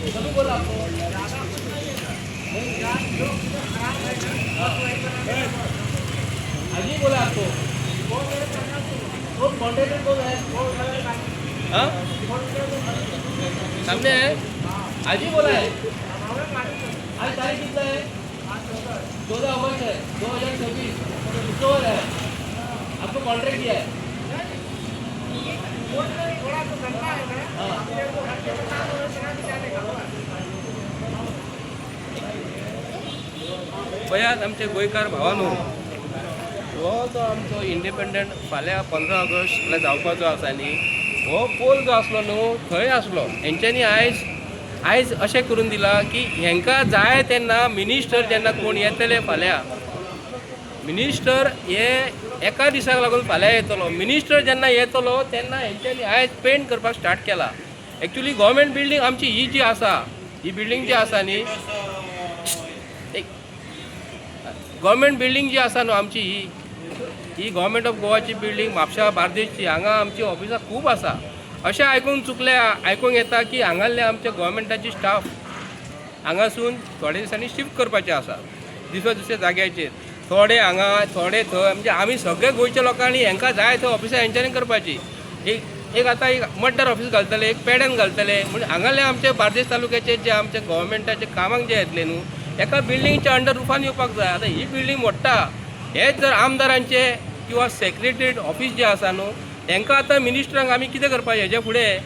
कभी बोला आपको? अजी बोला आपको? वो कॉन्ट्रैक्टर कौन है? हाँ? सामने है? अजी बोला है? आज तारीख कितना है? 14 अगस्त है 2026। स्टोर है, आपको कॉन्ट्रैक्ट दिया है। पयात आमचे गोंयकार भावानो, हो जो आमचो इंडिपेंडंट फाल्यां 15 ऑगस्टला जावपाचो आसा न्ही, हो पोल जो आसलो न्हू थंय आसलो। हेंच्यांनी आयज अशें करून दिला की हेंकां जाय तेन्ना मिनिस्टर जेन्ना कोण येतले फाल्यां, मिनिस्टर हे एका दिसाक लागून फाल्यां येतलो, मिनिस्टर जेन्ना येतलो तेन्ना हेंच्यांनी आयज पेंट करपाक स्टार्ट केला। एक्चुअली गव्हर्मेंट बिल्डींग आमची ही जी आसा, ही बिल्डींग जी आसा न्ही, गव्हर्मेंट बिल्डींग जी आसा न्हू आमची ही गव्हर्मेंट ऑफ गोवाची बिल्डींग म्हापशा बार्देसची, हांगा आमची ऑफिसां खूब आसा। अशें आयकूंक येता की हांगासले आमचे गव्हर्मेंटाची स्टाफ हांगासून थोड्या दिसांनी शिफ्ट करपाचे आसा दुसऱ्या जाग्याचेर, थोडे हांगा थोडे थंय, म्हणजे आमी सगळे गोंयच्या लोकांनी हांकां जाय थंय ऑफिसां हेंच्यांनी करपाची। एक आतां एक मड्डार ऑफिस घालतले, एक पेड्यान घालतले, म्हणजे हांगासले आमचे बार्देस तालुक्याचे जे आमचे गव्हर्मेंटाचे कामाक जे येतले न्हू, एका बिल्डींगच्या अंडर रुफान येवपाक जाय। आतां ही बिल्डींग मोडटा, हेच जर आमदारांचे किंवा सेक्रेटरीएट ऑफिस जे आसा न्हू, तांकां आतां मिनिस्टरांक आमी कितें करपाचें हेजे फुडें?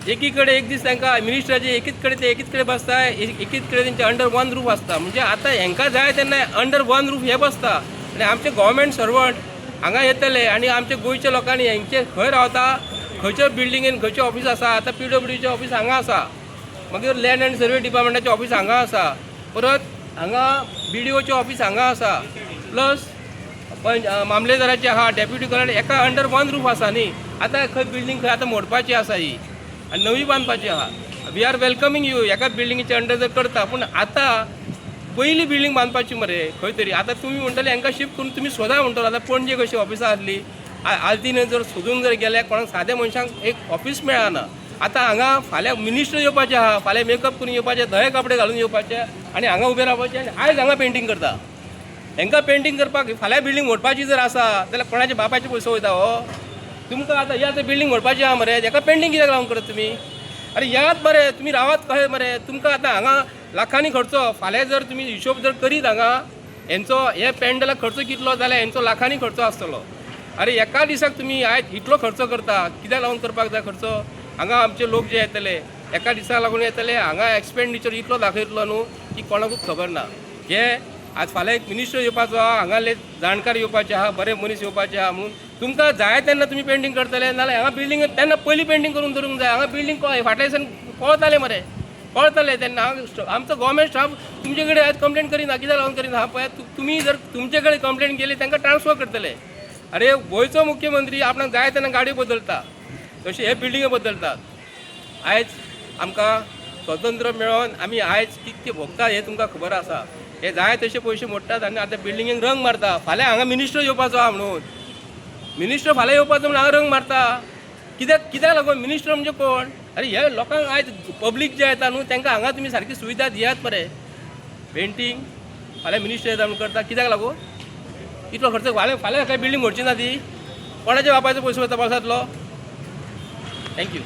एकी कडेन एक दीस तांकां मिनिस्टराचे एकीच कडेन बसता, एकीच कडेन तेंचे अंडर वन रूफ आसता। म्हणजे आतां हेंकां जाय तेन्ना अंडर वन रूफ हे बसता, आनी आमचे गव्हर्मेंट सर्वंट हांगा येतले आनी आमच्या गोंयच्या लोकांनी हेंचे खंय रावता, खंयच्या बिल्डिंगेन खंयचें ऑफिस आसा। आतां PWDचें ऑफिस हांगा आसा, मागीर लँड एंड सर्वे डिपार्टमेंटाचें ऑफिस हांगा आसा, परत हांगा BDOचें ऑफिस हांगा आसा, प्लस मामलेदाराचें आहा, डेप्युटी कलेक्टर, एका अंडर वन रूफ आसा न्ही। आतां खंय बिल्डींग खंय आतां मोडपाची आसा ही आनी नवी बांदपाची आहा। वी आर वेलकमींग यू एका बिल्डिंगेच्या अंडर जर करता, पूण आतां पयली बिल्डींग बांदपाची मरे खंय तरी। आतां तुमी म्हणटले हांकां शिफ्ट करून तुमी सोदा म्हणटलो, आतां पणजे कशी ऑफिसां आसली, आल्तीन जर सोदूंक जर गेले कोणाक साद्या मनशांक एक ऑफिस मेळना। आतां हांगा फाल्यां मिनिस्टर येवपाचे आहा, फाल्यां मेकअप करून येवपाचे, धवे कपडे घालून येवपाचे आनी हांगा उबे रावपाचे, आनी आयज हांगा पेंटींग करता। हांकां पेंटींग करपाक फाल्यां बिल्डींग मोडपाची जर आसा जाल्यार कोणाच्या बापाचे पयसो वयता हो? तुमकां आतां ही आतां बिल्डींग मोडपाची आहा मरे, हाका पेंटींग कित्याक लावून करता तुमी? अरे यात मरे तुमी रावात कशें मरे? तुमकां आतां हांगा लाखांनी खर्चो, फाल्यां जर तुमी हिशोब जर करीत हांगा हेंचो हे पेंडलाक खर्च कितलो जाल्यार हेंचो लाखांनी खर्चो आसतलो। अरे एका दिसाक तुमी आयज इतलो खर्च करता, कित्याक लागून करपाक जाय खर्च? हांगा आमचे लोक जे येतले एका दिसाक लागून येतले, हांगा एक्सपेंडिचर इतलो दाखयतलो न्हू की कोणाकूच खबर ना। हे आज फाल्यां एक मिनिस्टर येवपाचो आहा, हांगाले जाणकार येवपाचे आहा, बरे मनीस येवपाचे आहा, म्हणून तुमकां जाय तेन्ना तुमी पेंटींग करतले, नाल्यार हांगा बिल्डींग तेन्ना पयलीं पेंटींग करून दवरूंक जाय। हांगा बिल्डींग फाटल्या दिसान पळताले मरे, पळताले तेन्ना आमचो गव्हर्मेंट स्टाफ तुमचे कडेन आयज कंप्लेंट करिना, कित्याक लागून करिना? हा पळय, तुमी जर तुमचे कडेन कंप्लेंट केली तांकां ट्रान्सफर करतले। अरे गोंयचो मुख्यमंत्री आपणाक जाय तेन्ना गाडयो बदलता, तशें हे बिल्डिंगे बदलतात। आयज आमकां स्वतंत्र मेळोन आमी आयज कितके भोगता हे तुमकां खबर आसा। हे जाय तशे पयशे मोडटात आनी आतां बिल्डिंगेक रंग मारता। फाल्यां हांगा मिनिस्टर येवपाचो आहा म्हणून, मिनिस्टर फाल्यां येवपाचो म्हणून हांगा रंग मारता, कित्याक लागून? मिनिस्टर म्हणजे कोण? अरे हे लोकांक आयज पब्लीक जे येता न्हू तांकां हांगा तुमी सारकी सुविधा दियात मरे। पेंटींग फाल्यां मिनिस्टर येता म्हणून करता, कित्याक लागून? इतलो खर्च फाल्यां काय बिल्डींग मोडची ना ती? कोणाच्या बापायचो पयसो वता पावसांतलो? थँक्यू।